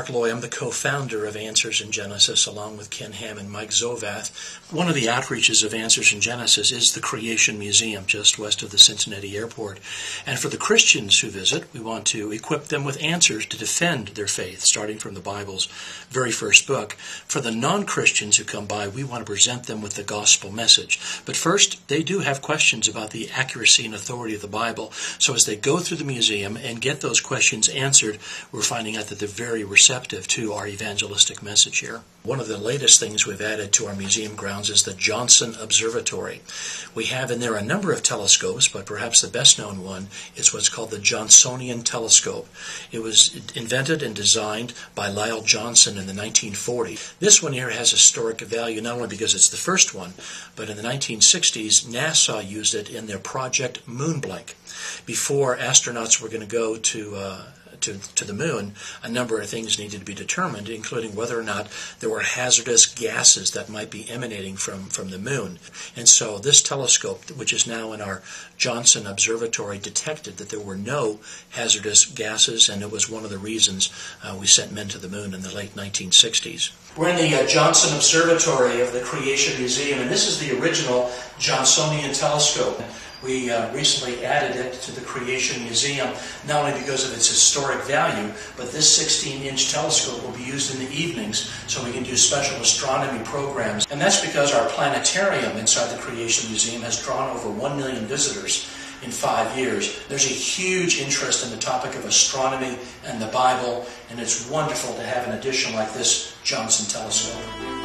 Mark Loy. I'm the co-founder of Answers in Genesis, along with Ken Ham and Mike Zovath. One of the outreaches of Answers in Genesis is the Creation Museum, just west of the Cincinnati airport. And for the Christians who visit, we want to equip them with answers to defend their faith, starting from the Bible's very first book. For the non-Christians who come by, we want to present them with the gospel message. But first, they do have questions about the accuracy and authority of the Bible. So as they go through the museum and get those questions answered, we're finding out that they're very receptive to our evangelistic message here. One of the latest things we've added to our museum grounds is the Johnson Observatory. We have in there a number of telescopes, but perhaps the best known one is what's called the Johnsonian telescope. It was invented and designed by Lyle Johnson in the 1940s. This one here has historic value not only because it's the first one, but in the 1960s, NASA used it in their Project Moonblink. Before astronauts were going to go to the moon, a number of things needed to be determined, including whether or not there were hazardous gases that might be emanating from the moon. And so this telescope, which is now in our Johnson Observatory, detected that there were no hazardous gases, and it was one of the reasons we sent men to the moon in the late 1960s. We're in the Johnson Observatory of the Creation Museum, and this is the original Johnsonian telescope. We recently added it to the Creation Museum, not only because of its historic value, but this 16-inch telescope will be used in the evenings so we can do special astronomy programs. And that's because our planetarium inside the Creation Museum has drawn over 1 million visitors in 5 years. There's a huge interest in the topic of astronomy and the Bible, and it's wonderful to have an addition like this Johnson telescope.